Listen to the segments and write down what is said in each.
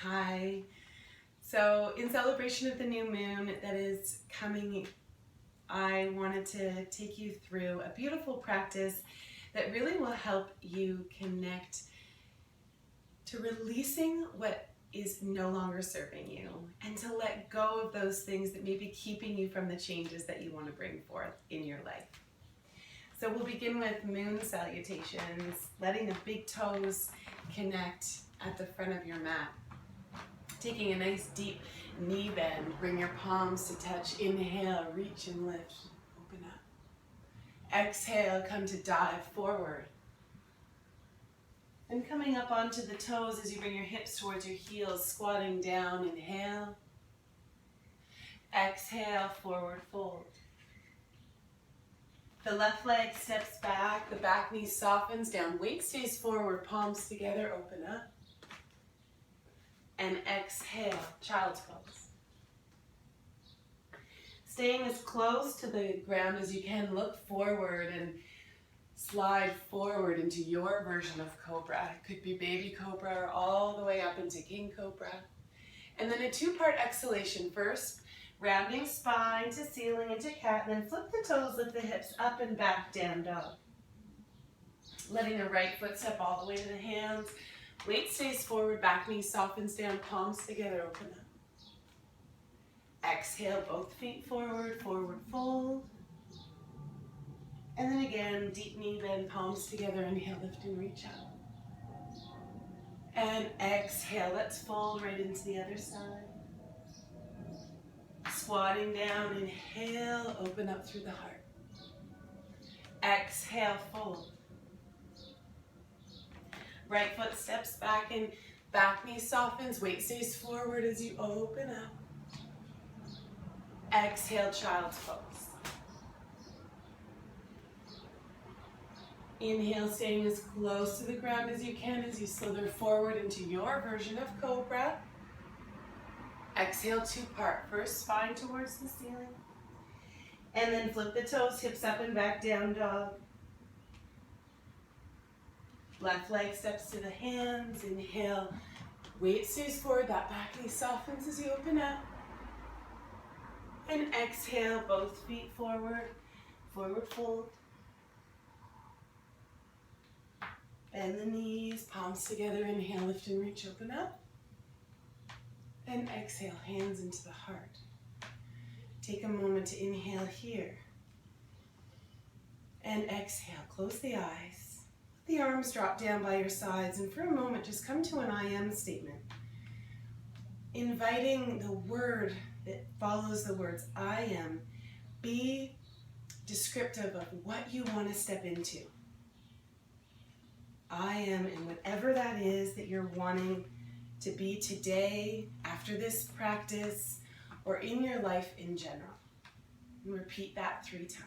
Hi. So in celebration of the new moon that is coming, I wanted to take you through a beautiful practice that really will help you connect to releasing what is no longer serving you and to let go of those things that may be keeping you from the changes that you want to bring forth in your life. So we'll begin with moon salutations, letting the big toes connect at the front of your mat. Taking a nice deep knee bend, bring your palms to touch. Inhale, reach and lift, open up. Exhale, come to dive forward. And coming up onto the toes as you bring your hips towards your heels, squatting down, inhale. Exhale, forward fold. The left leg steps back, the back knee softens down, weight stays forward, palms together, open up. And exhale, child's pose. Staying as close to the ground as you can, look forward and slide forward into your version of cobra. It could be baby cobra or all the way up into king cobra. And then a two-part exhalation. First, rounding spine to ceiling into cat, and then flip the toes, lift the hips up and back, down dog. Letting the right foot step all the way to the hands. Weight stays forward, back knee softens down, palms together, open up. Exhale, both feet forward, forward fold. And then again, deep knee bend, palms together, inhale, lift and reach out. And exhale, let's fold right into the other side. Squatting down, inhale, open up through the heart. Exhale, fold. Right foot steps back and back knee softens, weight stays forward as you open up. Exhale, child's pose. Inhale, staying as close to the ground as you can as you slither forward into your version of cobra. Exhale, two-part. First, spine towards the ceiling. And then flip the toes, hips up and back, down dog. Left leg steps to the hands. Inhale, weight stays forward, that back knee softens as you open up. And exhale, both feet forward, forward fold. Bend the knees, palms together, inhale, lift and reach, open up. And exhale, hands into the heart. Take a moment to inhale here. And exhale, close the eyes. The arms drop down by your sides, and for a moment, just come to an I am statement. Inviting the word that follows the words I am, be descriptive of what you want to step into. I am, and whatever that is that you're wanting to be today, after this practice, or in your life in general. And repeat that 3 times.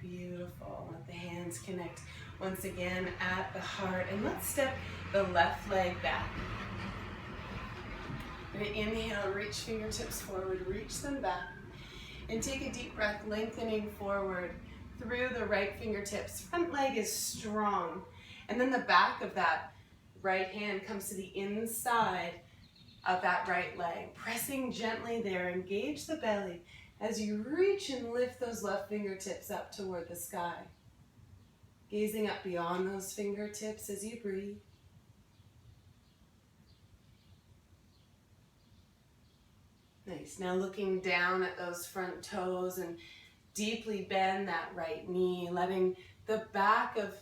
Beautiful. Let the hands connect once again at the heart. And let's step the left leg back. And inhale, reach fingertips forward, reach them back. And take a deep breath, lengthening forward through the right fingertips. Front leg is strong. And then the back of that right hand comes to the inside of that right leg. Pressing gently there, engage the belly as you reach and lift those left fingertips up toward the sky. Gazing up beyond those fingertips as you breathe. Nice. Now looking down at those front toes and deeply bend that right knee, letting the back of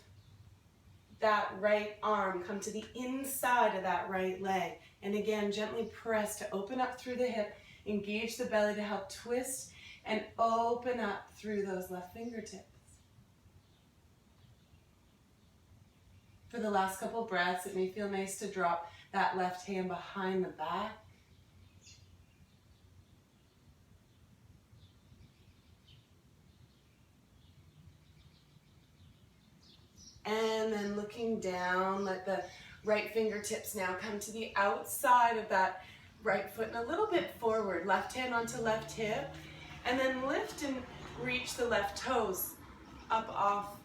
that right arm come to the inside of that right leg. And again, gently press to open up through the hip, engage the belly to help twist and open up through those left fingertips. For the last couple breaths, it may feel nice to drop that left hand behind the back. And then looking down, let the right fingertips now come to the outside of that right foot a little bit forward, left hand onto left hip, and then lift and reach the left toes up off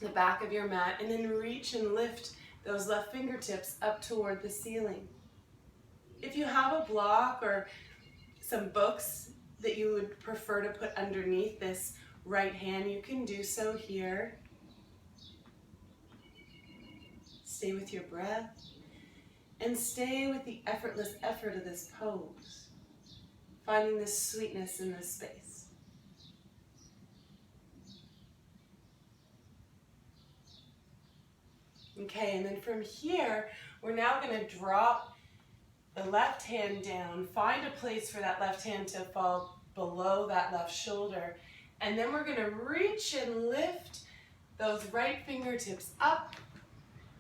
the back of your mat, and then reach and lift those left fingertips up toward the ceiling. If you have a block or some books that you would prefer to put underneath this right hand, you can do so here. Stay with your breath and stay with the effortless effort of this pose, finding this sweetness in this space. Okay, and then from here, we're now going to drop the left hand down, find a place for that left hand to fall below that left shoulder, and then we're going to reach and lift those right fingertips up.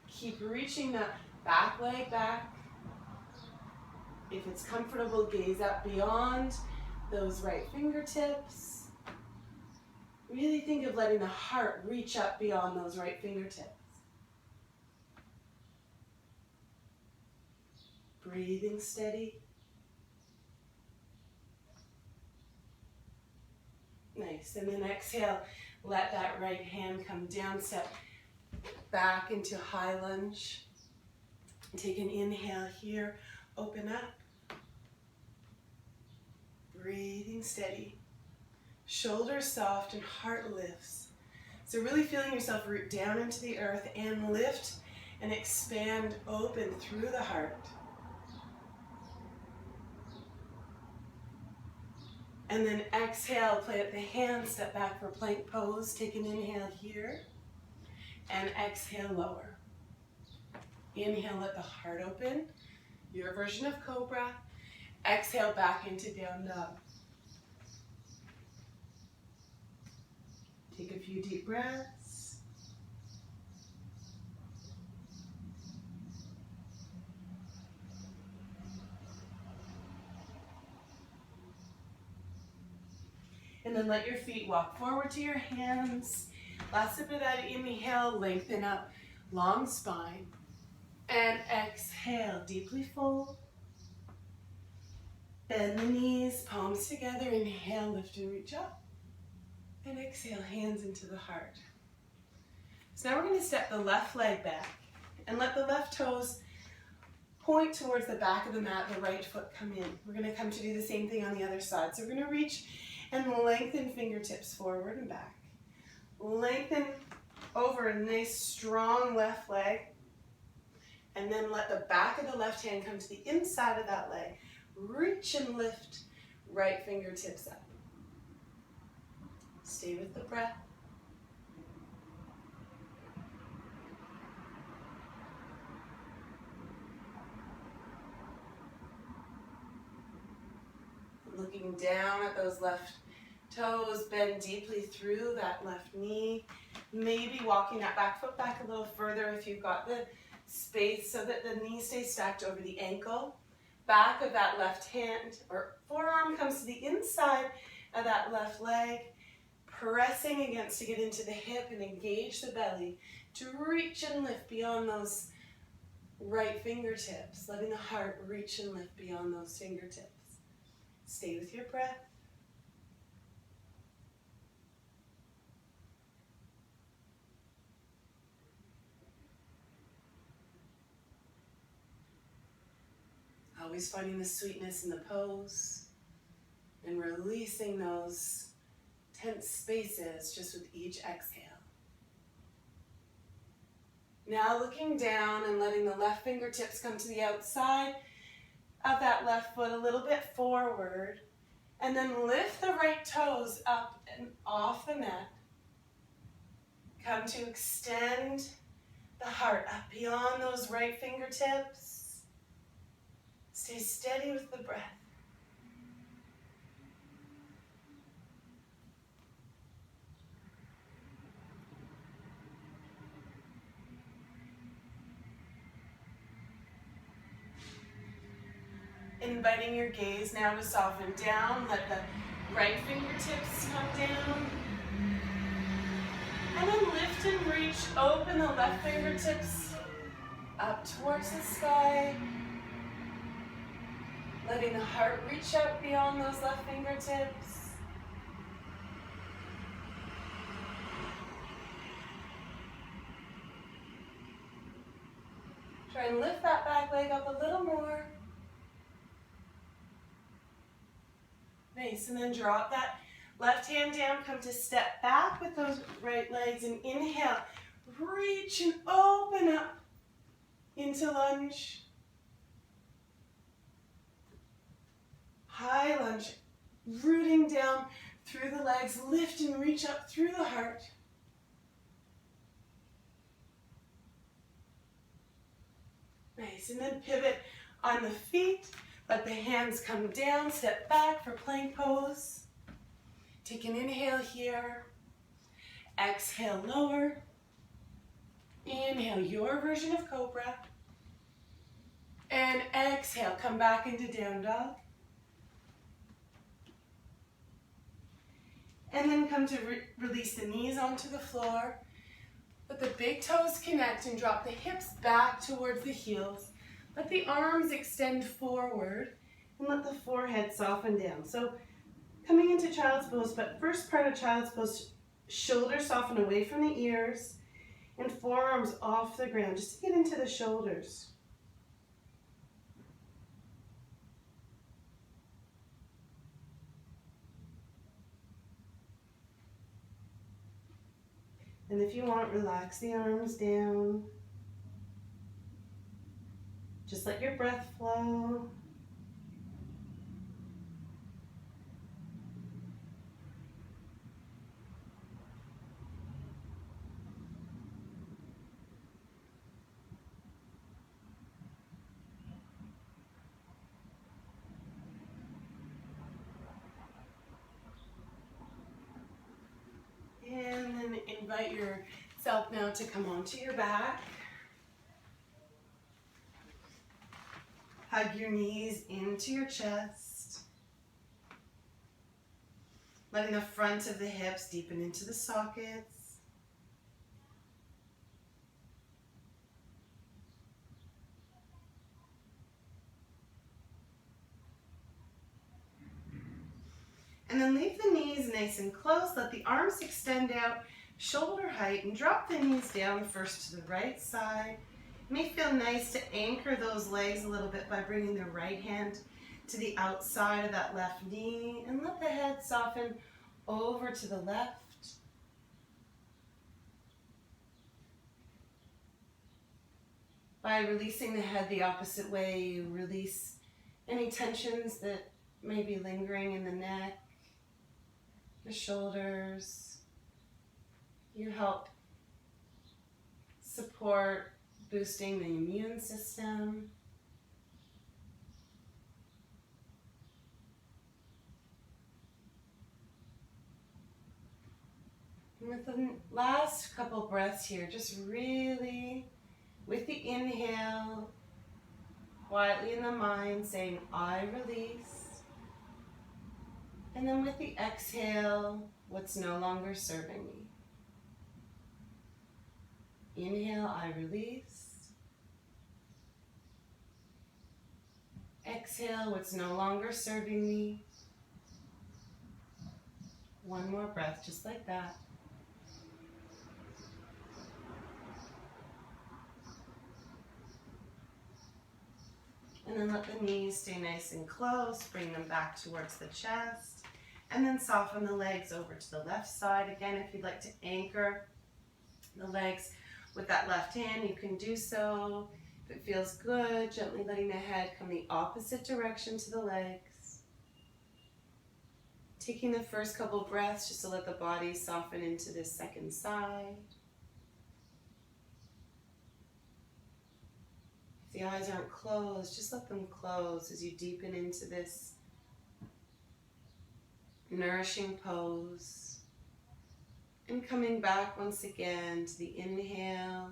Keep reaching that back leg back. If it's comfortable, gaze up beyond those right fingertips. Really think of letting the heart reach up beyond those right fingertips. Breathing steady. Nice, and then exhale, let that right hand come down, step back into high lunge. Take an inhale here, open up. Breathing steady. Shoulders soft and heart lifts. So really feeling yourself root down into the earth and lift and expand open through the heart. And then exhale, plant the hands, step back for plank pose. Take an inhale here. And exhale, lower. Inhale, let the heart open. Your version of cobra. Exhale, back into down dog. Take a few deep breaths. And then let your feet walk forward to your hands. Last sip of that inhale, lengthen up, long spine. And exhale, deeply fold. Bend the knees, palms together. Inhale, lift and reach up. And exhale, hands into the heart. So now we're going to step the left leg back and let the left toes point towards the back of the mat, the right foot come in. We're going to come to do the same thing on the other side. So we're going to reach and lengthen fingertips forward and back. Lengthen over a nice strong left leg. And then let the back of the left hand come to the inside of that leg. Reach and lift right fingertips up. Stay with the breath. Looking down at those left toes, bend deeply through that left knee. Maybe walking that back foot back a little further if you've got the space so that the knee stays stacked over the ankle. Back of that left hand or forearm comes to the inside of that left leg, pressing against to get into the hip and engage the belly to reach and lift beyond those right fingertips, letting the heart reach and lift beyond those fingertips. Stay with your breath. Always finding the sweetness in the pose and releasing those tense spaces just with each exhale. Now looking down and letting the left fingertips come to the outside of that left foot a little bit forward, and then lift the right toes up and off the mat. Come to extend the heart up beyond those right fingertips. Stay steady with the breath. Inviting your gaze now to soften down. Let the right fingertips come down. And then lift and reach. Open the left fingertips up towards the sky. Letting the heart reach out beyond those left fingertips. Try and lift that back leg up a little more. Nice, and then drop that left hand down, come to step back with those right legs and inhale. Reach and open up into lunge. High lunge, rooting down through the legs, lift and reach up through the heart. Nice, and then pivot on the feet. Let the hands come down, step back for plank pose. Take an inhale here. Exhale, lower. Inhale, your version of cobra. And exhale, come back into down dog. And then come to release the knees onto the floor. Let the big toes connect and drop the hips back towards the heels. Let the arms extend forward and let the forehead soften down. So coming into child's pose, but first part of child's pose, shoulders soften away from the ears and forearms off the ground, just to get into the shoulders. And if you want, relax the arms down. Just let your breath flow. And then invite yourself now to come onto your back. Hug your knees into your chest. Letting the front of the hips deepen into the sockets. And then leave the knees nice and close. Let the arms extend out, shoulder height, and drop the knees down first to the right side. It may feel nice to anchor those legs a little bit by bringing the right hand to the outside of that left knee, and let the head soften over to the left. By releasing the head the opposite way, you release any tensions that may be lingering in the neck, the shoulders. You help support boosting the immune system. And with the last couple breaths here, just really, with the inhale, quietly in the mind saying, I release. And then with the exhale, what's no longer serving me. Inhale, I release. Exhale, what's no longer serving me. One more breath, just like that. And then let the knees stay nice and close, bring them back towards the chest, and then soften the legs over to the left side. Again, if you'd like to anchor the legs with that left hand, you can do so. If it feels good, gently letting the head come the opposite direction to the legs. Taking the first couple breaths just to let the body soften into this second side. If the eyes aren't closed, just let them close as you deepen into this nourishing pose. And coming back once again to the inhale,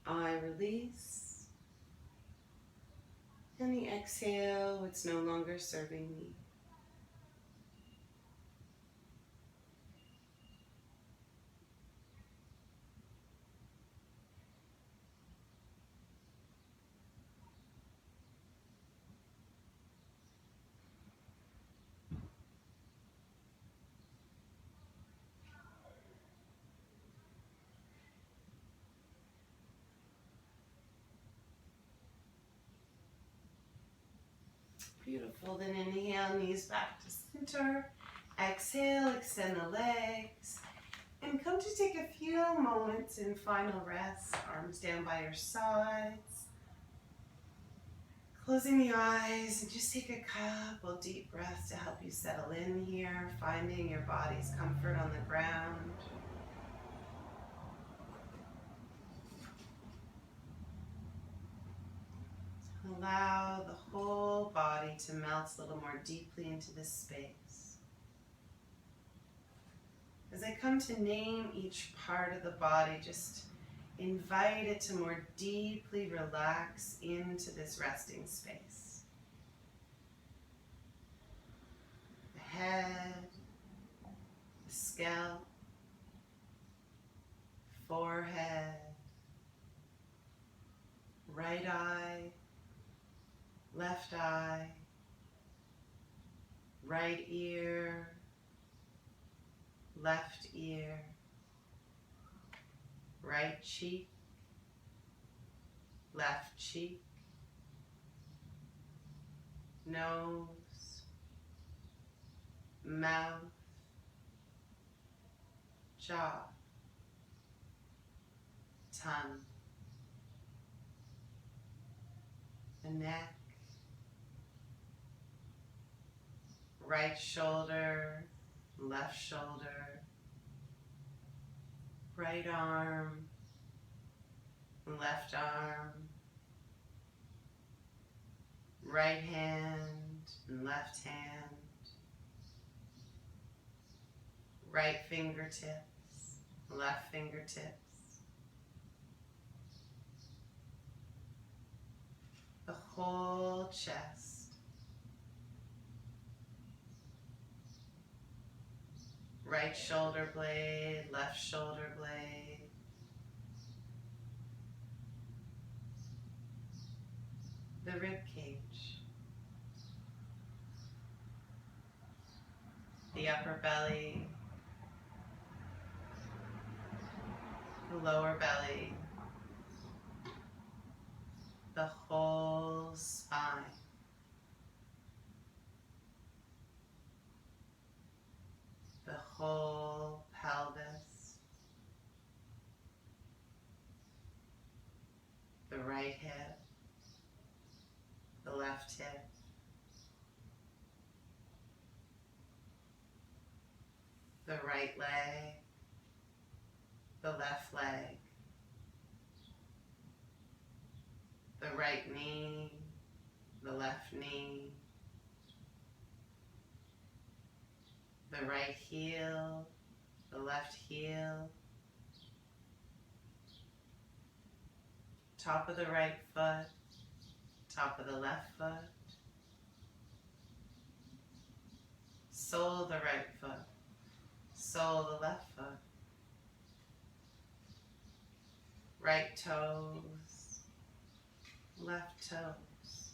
I release. And the exhale, it's no longer serving me. Beautiful. Then inhale, knees back to center. Exhale, extend the legs. And come to take a few moments in final rest. Arms down by your sides. Closing the eyes and just take a couple deep breaths to help you settle in here. Finding your body's comfort on the ground. Allow the whole body to melt a little more deeply into this space. As I come to name each part of the body, just invite it to more deeply relax into this resting space. The head, the scalp, forehead, right eye, left eye, right ear, left ear, right cheek, left cheek, nose, mouth, jaw, tongue, the neck, right shoulder, left shoulder, right arm, left arm, right hand and left hand, right fingertips, left fingertips, the whole chest, right shoulder blade, left shoulder blade, the rib cage, the upper belly, the lower belly, the whole spine, the whole pelvis, the right hip, the left hip, the right leg, the left leg, the right knee, the left knee, the right heel, the left heel, top of the right foot, top of the left foot, sole of the right foot, sole of the left foot, right toes, left toes,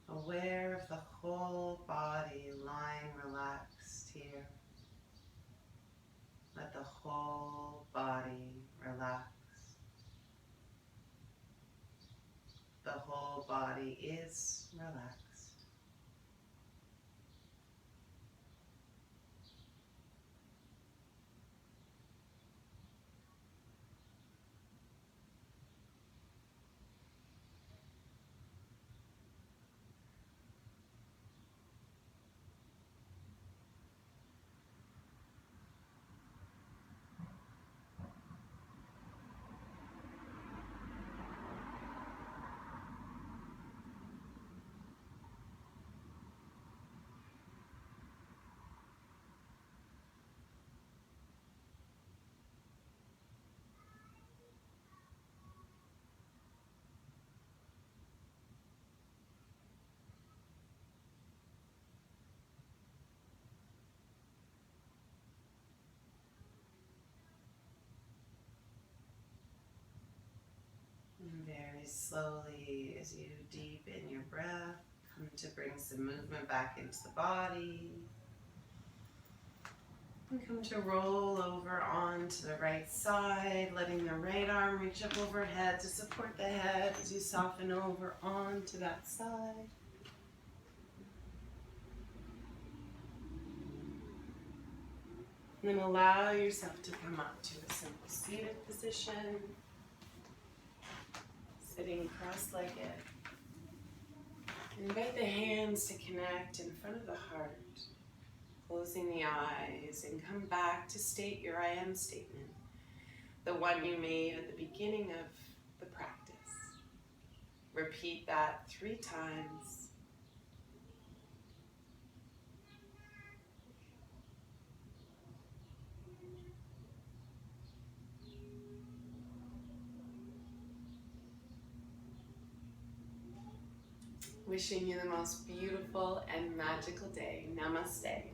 aware of the whole body lying relaxed here. Let the whole body relax. The whole body is relaxed. And very slowly, as you deepen your breath, come to bring some movement back into the body. And come to roll over onto the right side, letting the right arm reach up overhead to support the head as you soften over onto that side. And then allow yourself to come up to a simple seated position, sitting cross-legged. Invite the hands to connect in front of the heart. Closing the eyes and come back to state your I am statement, the one you made at the beginning of the practice. Repeat that 3 times. Wishing you the most beautiful and magical day. Namaste.